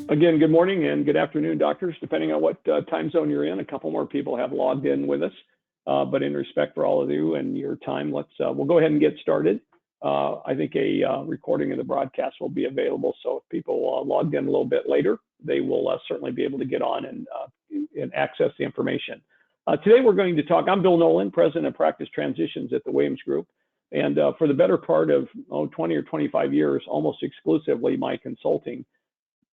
Again, good morning and good afternoon, doctors, depending on what time zone you're in. A couple more people have logged in with us, but in respect for all of you and your time, we'll go ahead and get started. I think a recording of the broadcast will be available, so if people logged in a little bit later, they will certainly be able to get on and access the information. Today we're going to talk, I'm Bill Nolan, President of Practice Transitions at the Williams Group, and for the better part of 20 or 25 years, almost exclusively my consulting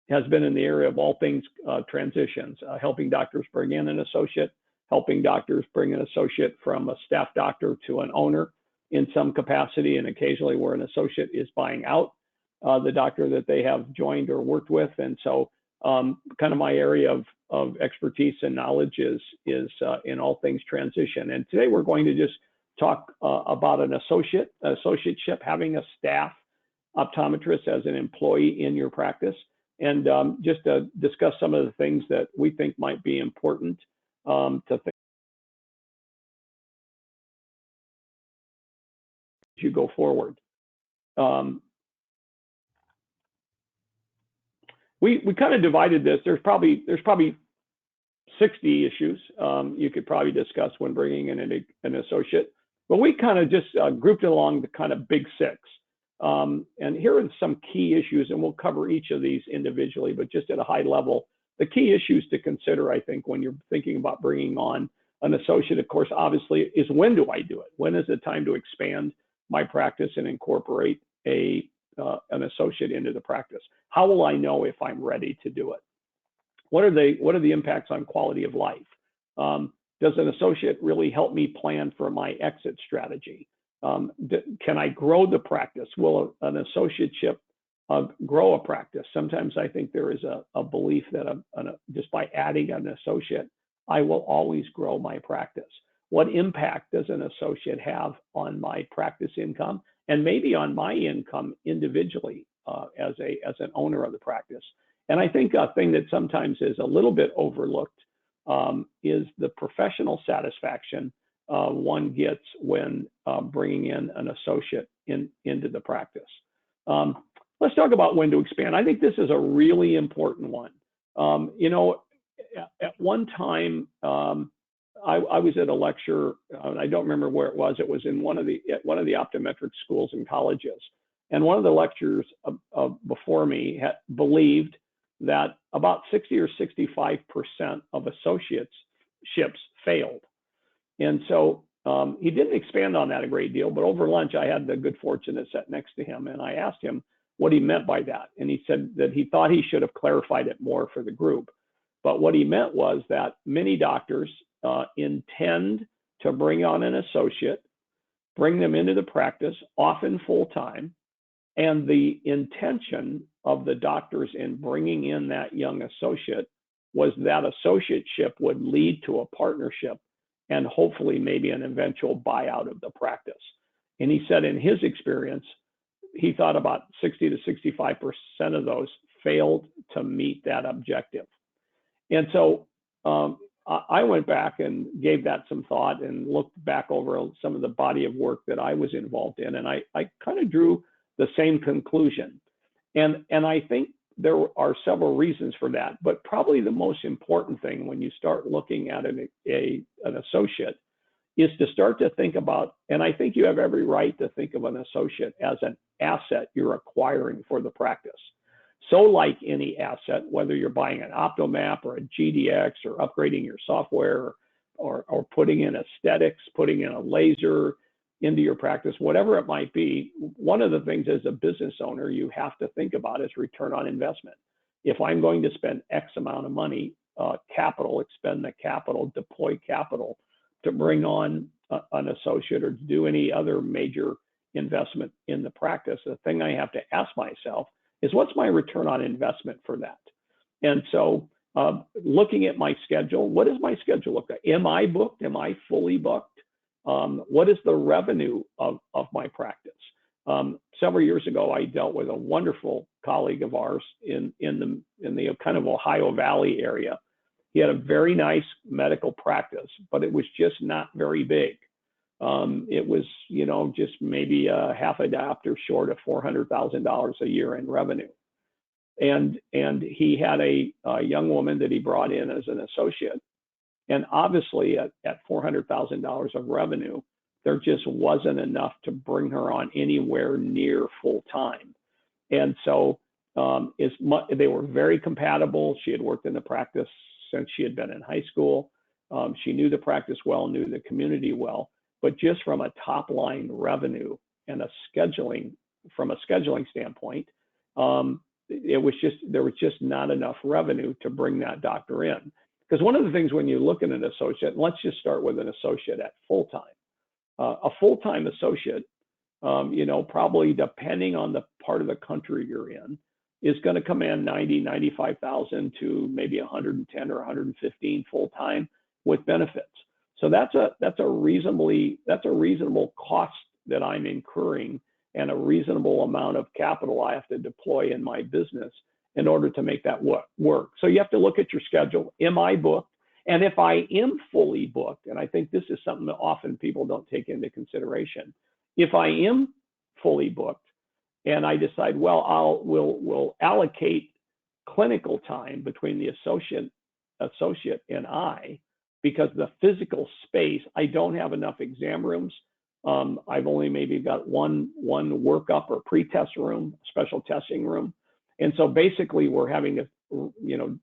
has been in the area of all things transitions, helping doctors bring in an associate, helping doctors bring an associate from a staff doctor to an owner in some capacity, and occasionally where an associate is buying out the doctor that they have joined or worked with. And so kind of my area of expertise and knowledge is in all things transition. And today we're going to just talk about an associateship, having a staff optometrist as an employee in your practice. And just to discuss some of the things that we think might be important to think as you go forward. We kind of divided this. There's probably 60 issues you could probably discuss when bringing in an associate, but we kind of just grouped it along the kind of big six. And here are some key issues, and we'll cover each of these individually, but just at a high level, the key issues to consider, I think, when you're thinking about bringing on an associate, of course, obviously, is when do I do it? When is it time to expand my practice and incorporate an associate into the practice? How will I know if I'm ready to do it? What are the impacts on quality of life? Does an associate really help me plan for my exit strategy? Can I grow the practice? Will an associateship grow a practice? Sometimes I think there is a belief that just by adding an associate, I will always grow my practice. What impact does an associate have on my practice income and maybe on my income individually as an owner of the practice? And I think a thing that sometimes is a little bit overlooked is the professional satisfaction one gets when bringing in an associate into the practice. Let's talk about when to expand. I think this is a really important one. At one time, I was at a lecture, I don't remember where it was. It was in one of the optometric schools and colleges. And one of the lecturers before me believed that about 60 or 65% of associateships failed. And so he didn't expand on that a great deal, but over lunch, I had the good fortune to sit next to him, and I asked him what he meant by that. And he said that he thought he should have clarified it more for the group. But what he meant was that many doctors intend to bring on an associate, bring them into the practice, often full-time, and the intention of the doctors in bringing in that young associate was that associateship would lead to a partnership and hopefully maybe an eventual buyout of the practice. And he said in his experience, he thought about 60 to 65% of those failed to meet that objective. And so I went back and gave that some thought and looked back over some of the body of work that I was involved in, and I kind of drew the same conclusion. And I think there are several reasons for that, but probably the most important thing when you start looking at an associate is to start to think about, and I think you have every right to think of an associate as an asset you're acquiring for the practice. So like any asset, whether you're buying an OptoMap or a GDX or upgrading your software or putting in aesthetics, putting in a laser into your practice, whatever it might be, one of the things as a business owner you have to think about is return on investment. If I'm going to spend X amount of money, expend the capital, deploy capital to bring on an associate or to do any other major investment in the practice, the thing I have to ask myself is what's my return on investment for that? And so looking at my schedule, what does my schedule look like? Am I booked? Am I fully booked? What is the revenue of my practice? Several years ago, I dealt with a wonderful colleague of ours in the kind of Ohio Valley area. He had a very nice medical practice, but it was just not very big. It was, just maybe a half a doctor short of $400,000 a year in revenue. and he had a young woman that he brought in as an associate. And obviously at $400,000 of revenue, there just wasn't enough to bring her on anywhere near full time. And so they were very compatible. She had worked in the practice since she had been in high school. She knew the practice well, knew the community well, but just from a top line revenue and from a scheduling standpoint, there was just not enough revenue to bring that doctor in. Because one of the things when you look at an associate, let's just start with an associate at full time. A full-time associate, probably depending on the part of the country you're in, is going to command 95,000 to maybe 110 or 115 full-time with benefits. So that's a reasonable cost that I'm incurring, and a reasonable amount of capital I have to deploy in my business in order to make that work. So you have to look at your schedule. Am I booked? And if I am fully booked, and I think this is something that often people don't take into consideration, if I am fully booked and I decide, well, we'll allocate clinical time between the associate and I, because the physical space, I don't have enough exam rooms. I've only maybe got one workup or pre-test room, special testing room. And so basically we're having to,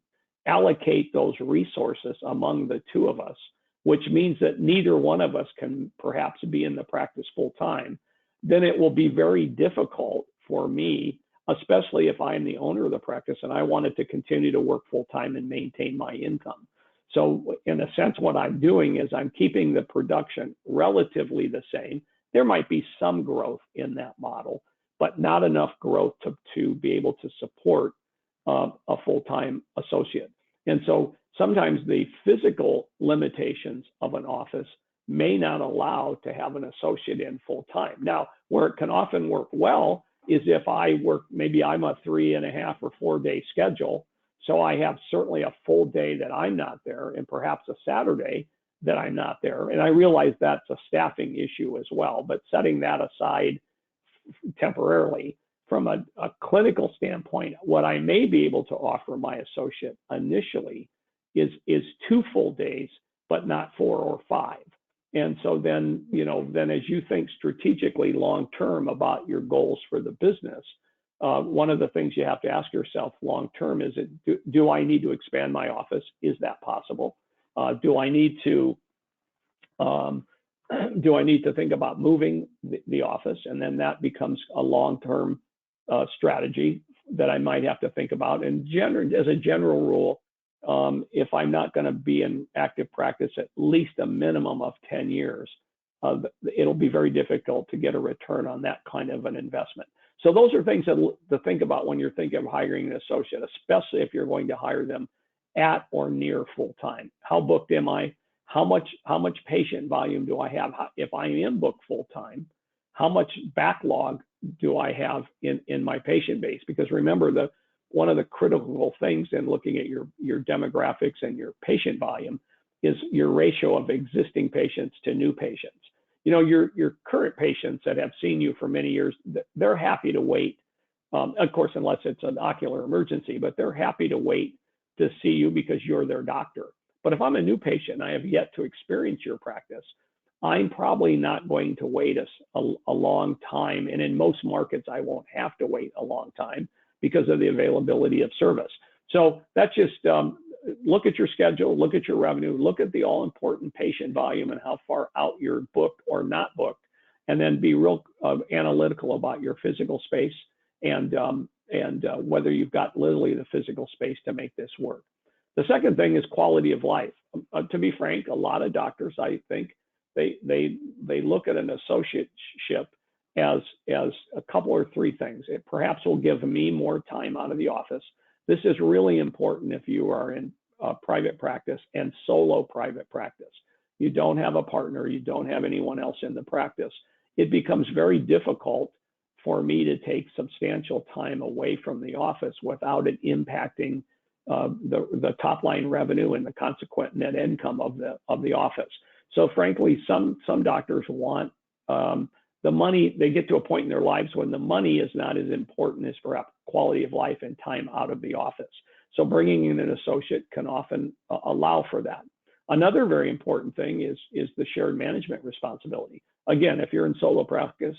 allocate those resources among the two of us, which means that neither one of us can perhaps be in the practice full time. Then it will be very difficult for me, especially if I'm the owner of the practice and I wanted to continue to work full time and maintain my income. So in a sense, what I'm doing is I'm keeping the production relatively the same. There might be some growth in that model, but not enough growth to be able to support a full-time associate. And so sometimes the physical limitations of an office may not allow to have an associate in full-time. Now, where it can often work well is if I work, maybe I'm a 3.5 or 4 day schedule. So I have certainly a full day that I'm not there, and perhaps a Saturday that I'm not there. And I realize that's a staffing issue as well, but setting that aside temporarily, from a clinical standpoint, what I may be able to offer my associate initially is 2 full days, but not 4 or 5. And so then as you think strategically long-term about your goals for the business, one of the things you have to ask yourself long-term is, do I need to expand my office? Is that possible? Do I need to think about moving the office? And then that becomes a long-term strategy that I might have to think about. And as a general rule, if I'm not going to be in active practice at least a minimum of 10 years, it'll be very difficult to get a return on that kind of an investment. So those are things to think about when you're thinking of hiring an associate, especially if you're going to hire them at or near full time. How booked am I? How much patient volume do I have? If I am booked full time, how much backlog do I have in my patient base? Because remember, one of the critical things in looking at your demographics and your patient volume is your ratio of existing patients to new patients. Your current patients that have seen you for many years, they're happy to wait, of course, unless it's an ocular emergency, but they're happy to wait to see you because you're their doctor. But if I'm a new patient and I have yet to experience your practice, I'm probably not going to wait a long time. And in most markets, I won't have to wait a long time because of the availability of service. So that's just look at your schedule, look at your revenue, look at the all-important patient volume and how far out you're booked or not booked, and then be real analytical about your physical space and whether you've got literally the physical space to make this work. The second thing is quality of life. To be frank, a lot of doctors, I think, they look at an associateship as a couple or 3 things. It perhaps will give me more time out of the office. This is really important if you are in private practice and solo private practice. You don't have a partner, you don't have anyone else in the practice. It becomes very difficult for me to take substantial time away from the office without it impacting the top line revenue and the consequent net income of the office. So frankly, some doctors want the money, they get to a point in their lives when the money is not as important as perhaps quality of life and time out of the office. So bringing in an associate can often allow for that. Another very important thing is the shared management responsibility. Again, if you're in solo practice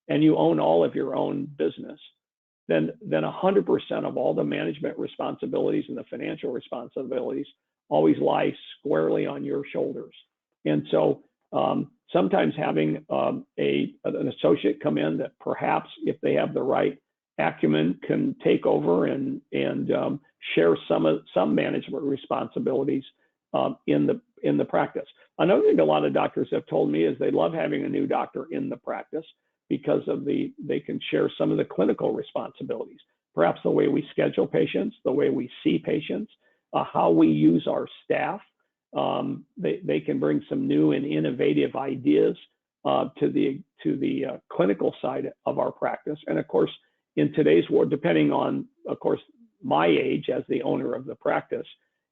and you own all of your own business, then 100% of all the management responsibilities and the financial responsibilities always lie squarely on your shoulders. And so sometimes having an associate come in that perhaps, if they have the right acumen, can take over and share some management responsibilities in the practice. Another thing a lot of doctors have told me is they love having a new doctor in the practice because they can share some of the clinical responsibilities, perhaps the way we schedule patients, the way we see patients, how we use our staff. They can bring some new and innovative ideas to the clinical side of our practice. And of course, in today's world, depending on, of course, my age as the owner of the practice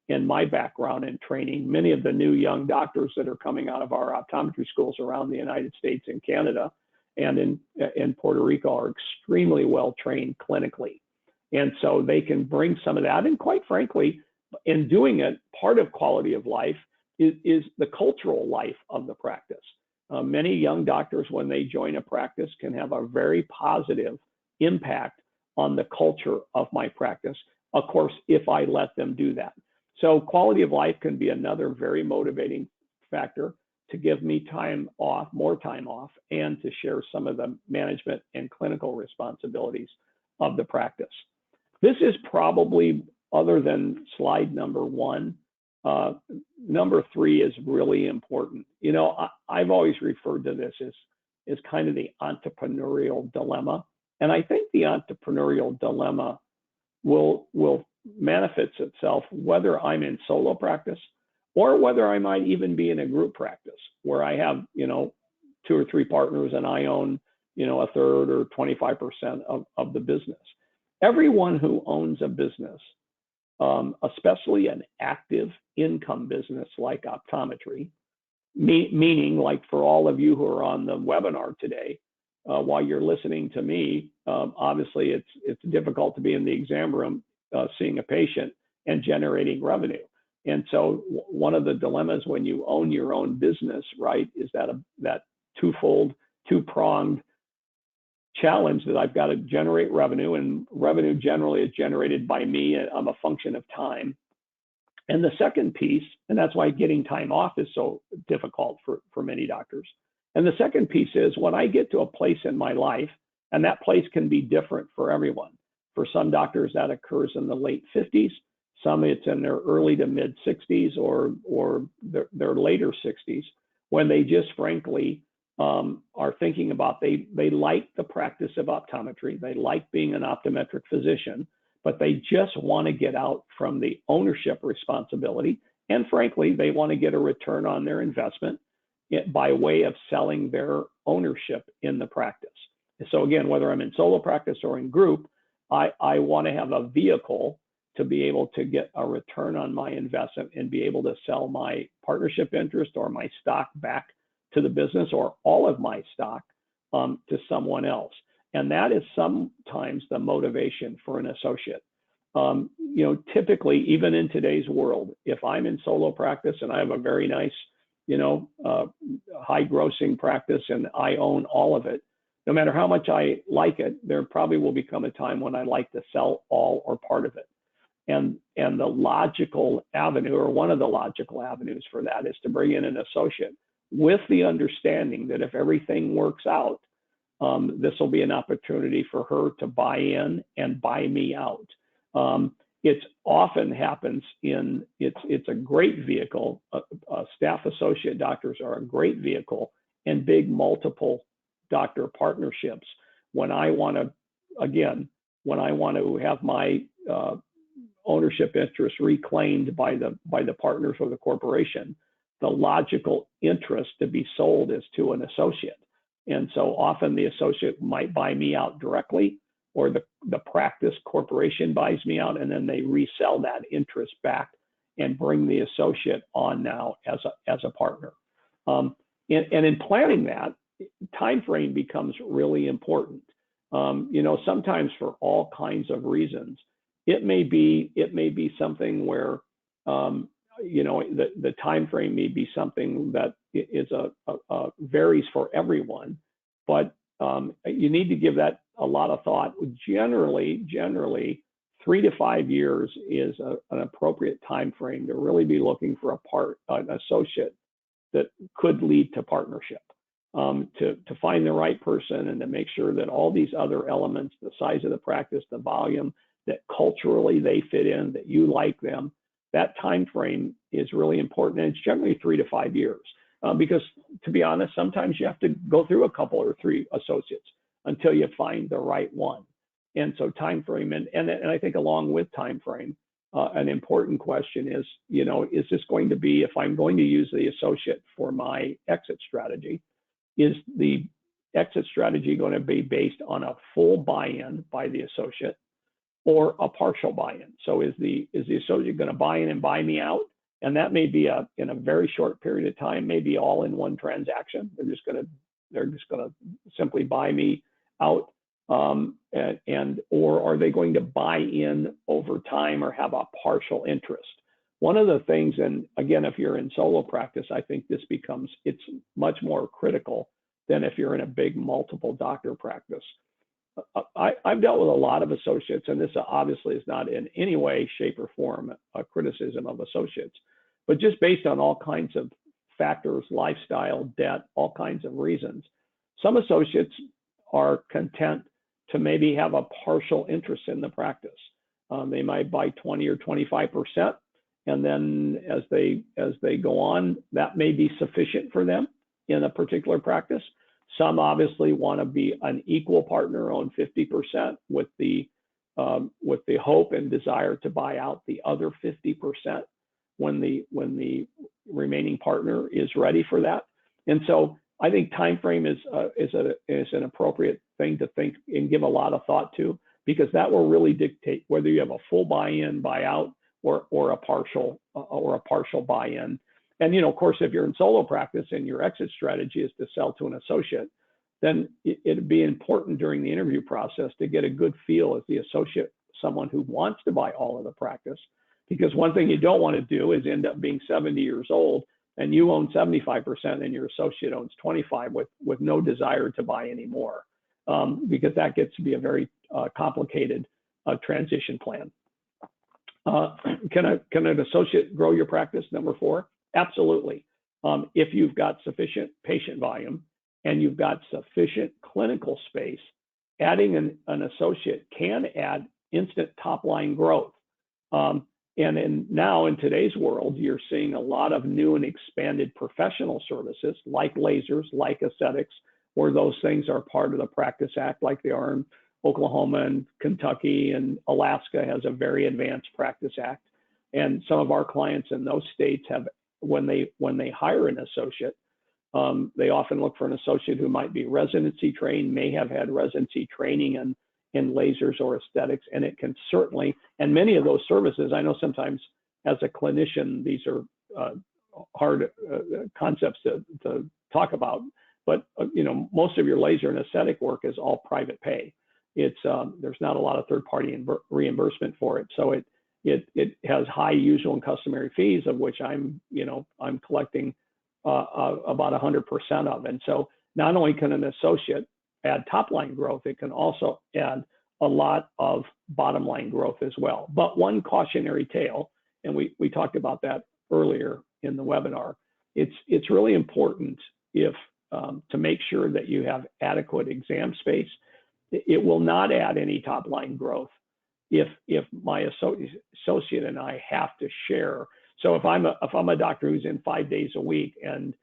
and my background and training, many of the new young doctors that are coming out of our optometry schools around the United States and Canada and in Puerto Rico are extremely well trained clinically. And so they can bring some of that. And quite frankly, in doing it, part of quality of life is the cultural life of the practice. Many young doctors, when they join a practice, can have a very positive impact on the culture of my practice, of course, if I let them do that. So quality of life can be another very motivating factor to give me time off, more time off, and to share some of the management and clinical responsibilities of the practice. This is probably, other than slide number 1, number 3 is really important. You know, I've always referred to this as kind of the entrepreneurial dilemma. And I think the entrepreneurial dilemma will manifest itself whether I'm in solo practice or whether I might even be in a group practice where I have, 2 or 3 partners and I own, a third or 25% of the business. Everyone who owns a business, especially an active income business like optometry, meaning like for all of you who are on the webinar today, while you're listening to me, obviously it's difficult to be in the exam room seeing a patient and generating revenue. And so one of the dilemmas when you own your own business, right, is that twofold, two-pronged challenge that I've got to generate revenue, and revenue generally is generated by me. I'm a function of time. And the second piece, and that's why getting time off is so difficult for many doctors. And the second piece is when I get to a place in my life, and that place can be different for everyone. For some doctors, that occurs in the late 50s. Some it's in their early to mid 60s or their later 60s, when they just frankly are thinking about they like the practice of optometry. They like being an optometric physician, but they just want to get out from the ownership responsibility. And frankly, they want to get a return on their investment by way of selling their ownership in the practice. So again, whether I'm in solo practice or in group, I want to have a vehicle to be able to get a return on my investment and be able to sell my partnership interest or my stock back to the business or all of my stock to someone else. And that is sometimes the motivation for an associate. Typically, even in today's world, if I'm in solo practice and I have a very nice, high grossing practice and I own all of it, no matter how much I like it, there probably will become a time when I like to sell all or part of it. And the logical avenue, or one of the logical avenues for that, is to bring in an associate with the understanding that if everything works out, this will be an opportunity for her to buy in and buy me out. It often happens it's a great vehicle. Staff associate doctors are a great vehicle in big multiple doctor partnerships. When I want to have my ownership interest reclaimed by the partners or the corporation, the logical interest to be sold is to an associate. And so often the associate might buy me out directly, or the practice corporation buys me out, and then they resell that interest back and bring the associate on now as a partner. And in planning that, time frame becomes really important. Sometimes for all kinds of reasons, it may be something where the time frame may be something that is varies for everyone, but you need to give that a lot of thought. Generally 3 to 5 years is an appropriate time frame to really be looking for an associate that could lead to partnership. To find the right person and to make sure that all these other elements, the size of the practice, the volume, that culturally they fit in, that you like them, that time frame is really important. And it's generally 3 to 5 years. Because to be honest, sometimes you have to go through a couple or 3 associates until you find the right one. And so time frame, and I think along with time frame, an important question is, is this going to be, if I'm going to use the associate for my exit strategy, is the exit strategy going to be based on a full buy-in by the associate or a partial buy-in? So is the associate going to buy in and buy me out? And that may be in a very short period of time, maybe all in one transaction. They're just going to simply buy me out, or are they going to buy in over time or have a partial interest? One of the things, and again, if you're in solo practice, I think it's much more critical than if you're in a big multiple doctor practice. I've dealt with a lot of associates, and this obviously is not in any way, shape, or form a criticism of associates, but just based on all kinds of factors, lifestyle, debt, all kinds of reasons. Some associates are content to maybe have a partial interest in the practice. They might buy 20 or 25%, and then as they go on, that may be sufficient for them in a particular practice. Some obviously want to be an equal partner, own 50%, with the hope and desire to buy out the other 50% when the remaining partner is ready for that. And so I think time frame is an appropriate thing to think and give a lot of thought to, because that will really dictate whether you have a full buy-in, buy-out, or a partial buy-in. And of course, if you're in solo practice and your exit strategy is to sell to an associate, then it'd be important during the interview process to get a good feel as the associate, someone who wants to buy all of the practice. Because one thing you don't want to do is end up being 70 years old and you own 75% and your associate owns 25 with no desire to buy any more, because that gets to be a very complicated transition plan. Can an associate grow your practice? Number 4, absolutely. If you've got sufficient patient volume and you've got sufficient clinical space, adding an associate can add instant top line growth. And now in today's world, you're seeing a lot of new and expanded professional services like lasers, like aesthetics, where those things are part of the Practice Act, like they are in Oklahoma and Kentucky, and Alaska has a very advanced Practice Act. And some of our clients in those states have, when they hire an associate, they often look for an associate who might be residency trained, may have had residency training in lasers or aesthetics, and it can certainly, and many of those services, I know sometimes as a clinician, these are hard concepts to talk about, but most of your laser and aesthetic work is all private pay. It's there's not a lot of third-party reimbursement for it, so it has high usual and customary fees, of which I'm collecting about 100% of. And so not only can an associate add top line growth, it can also add a lot of bottom line growth as well. But one cautionary tale, and we talked about that earlier in the webinar, it's really important to make sure that you have adequate exam space. It will not add any top line growth if my associate and I have to share. So if I'm a doctor who's in 5 days a week and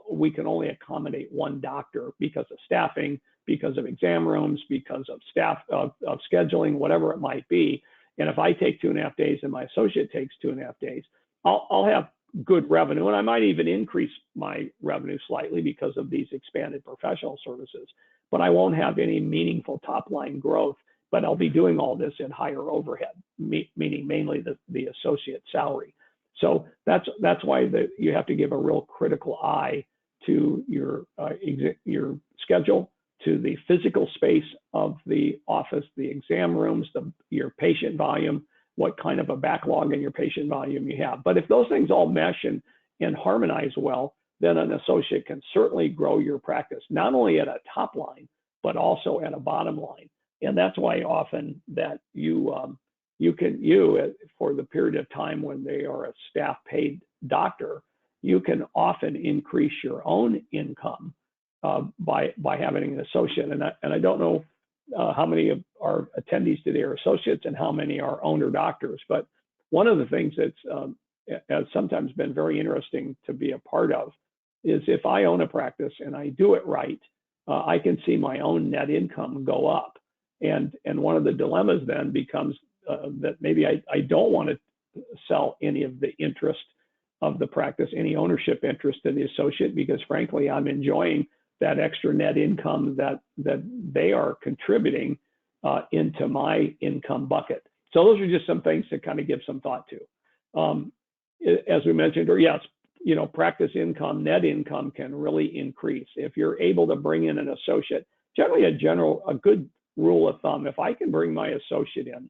we can only accommodate one doctor because of staffing, because of exam rooms, because of staff of scheduling, whatever it might be. And if I take 2.5 days and my associate takes 2.5 days, I'll have good revenue, and I might even increase my revenue slightly because of these expanded professional services, but I won't have any meaningful top line growth, but I'll be doing all this in higher overhead, meaning mainly the associate salary. So that's why you have to give a real critical eye to your schedule, to the physical space of the office, the exam rooms, your patient volume, what kind of a backlog in your patient volume you have. But if those things all mesh and harmonize well, then an associate can certainly grow your practice, not only at a top line, but also at a bottom line. And that's why often that you for the period of time when they are a staff paid doctor, you can often increase your own income by having an associate. And I don't know how many of our attendees today are associates and how many are owner doctors. But one of the things that's has sometimes been very interesting to be a part of is if I own a practice and I do it right, I can see my own net income go up. And one of the dilemmas then becomes that maybe I don't want to sell any of the interest of the practice, any ownership interest to the associate, because frankly, I'm enjoying that extra net income that they are contributing into my income bucket. So those are just some things to kind of give some thought to. As we mentioned, or yes, practice income, net income can really increase if you're able to bring in an associate. Generally, a good rule of thumb, if I can bring my associate in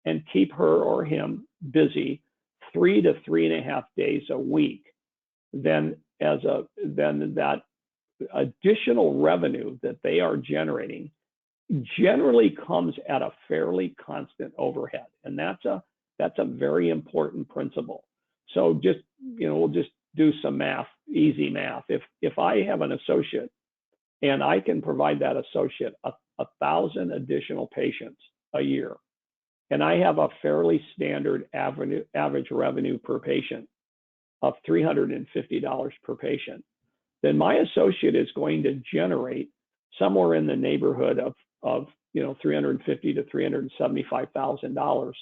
and keep her or him busy 3 to 3.5 days a week, then that additional revenue that they are generating generally comes at a fairly constant overhead, and that's a very important principle. So just we'll just do some math, easy math. If I have an associate and I can provide that associate 1,000 additional patients a year, and I have a fairly standard average revenue per patient of $350 per patient, then my associate is going to generate somewhere in the neighborhood of $350,000 to $375,000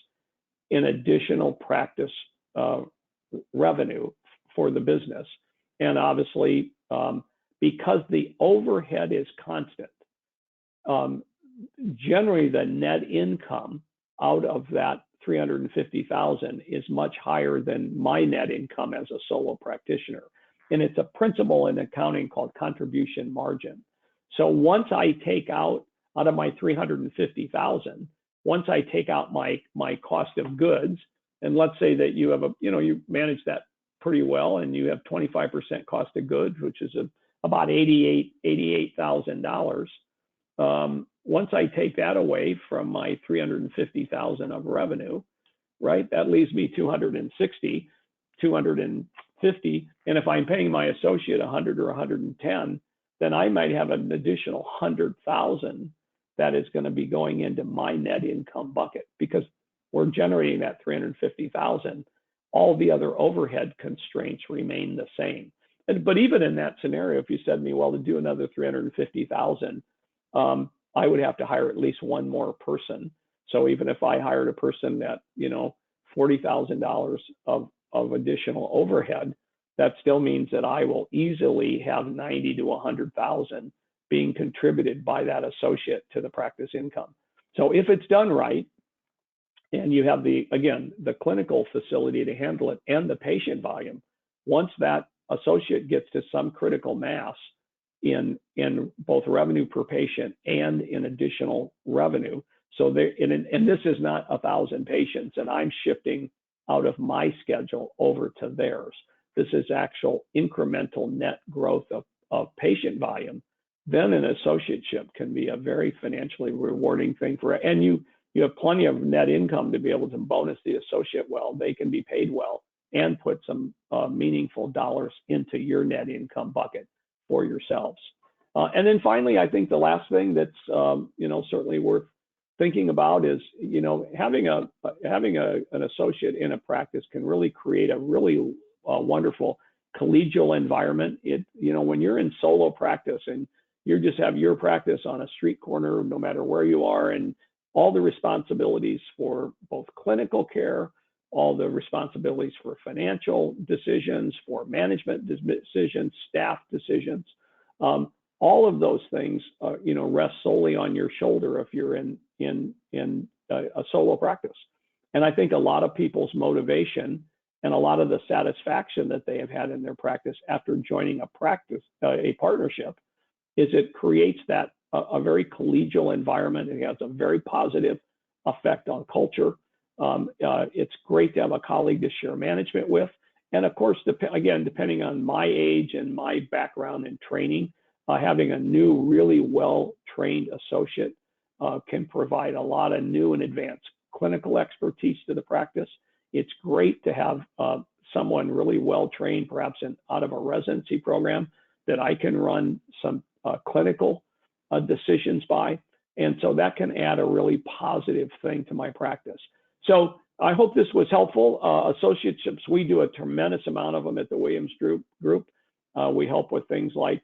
in additional practice revenue for the business. And obviously, because the overhead is constant, generally the net income out of that $350,000 is much higher than my net income as a solo practitioner. And it's a principle in accounting called contribution margin. So once I take out of my $350,000, once I take out my cost of goods, and let's say that you have you manage that pretty well, and you have 25% cost of goods, which is about $88,000. Once I take that away from my $350,000 of revenue, right, that leaves me $250. And if I'm paying my associate $100 or $110, then I might have an additional $100,000 that is going to be going into my net income bucket, because we're generating that $350,000. All the other overhead constraints remain the same. But even in that scenario, if you said to me, well, to do another $350,000, I would have to hire at least one more person. So even if I hired a person at $40,000 of additional overhead, that still means that I will easily have $90,000 to $100,000 being contributed by that associate to the practice income. So if it's done right, and you have the clinical facility to handle it and the patient volume, once that associate gets to some critical mass in both revenue per patient and in additional revenue, so and this is not 1,000 patients and I'm shifting out of my schedule over to theirs. This is actual incremental net growth of patient volume. Then an associateship can be a very financially rewarding thing and you have plenty of net income to be able to bonus the associate well. They can be paid well and put some meaningful dollars into your net income bucket for yourselves. And then finally, I think the last thing that's certainly worth thinking about is having an associate in a practice can really create a really wonderful collegial environment. When you're in solo practice and you just have your practice on a street corner, no matter where you are, and all the responsibilities for both clinical care, all the responsibilities for financial decisions, for management decisions, staff decisions, all of those things, rest solely on your shoulder if you're in a solo practice. And I think a lot of people's motivation and a lot of the satisfaction that they have had in their practice after joining a partnership is it creates that a very collegial environment. It has a very positive effect on culture. It's great to have a colleague to share management with. And of course, again, depending on my age and my background and training, having a new, really well-trained associate can provide a lot of new and advanced clinical expertise to the practice. It's great to have someone really well-trained, perhaps out of a residency program, that I can run some clinical decisions by. And so that can add a really positive thing to my practice. So I hope this was helpful. Associateships, we do a tremendous amount of them at the Williams Group. We help with things like,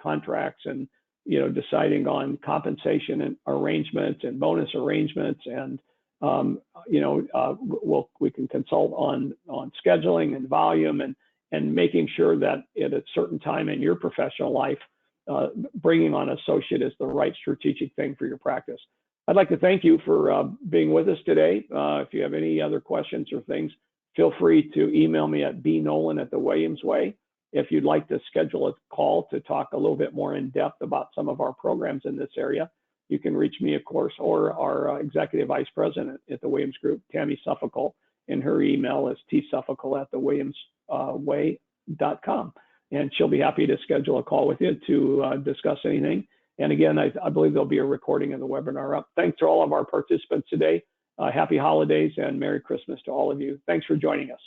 contracts and, deciding on compensation and arrangements and bonus arrangements. And, we can consult on scheduling and volume and making sure that at a certain time in your professional life, bringing on associate is the right strategic thing for your practice. I'd like to thank you for being with us today. If you have any other questions or things, feel free to email me at bnolan@thewilliamsway. If you'd like to schedule a call to talk a little bit more in depth about some of our programs in this area, you can reach me, of course, or our Executive Vice President at the Williams Group, Tammy Suffolk, and her email is tsuffolk@thewilliamsway.com. And she'll be happy to schedule a call with you to discuss anything. And again, I believe there'll be a recording of the webinar up. Thanks to all of our participants today. Happy holidays and Merry Christmas to all of you. Thanks for joining us.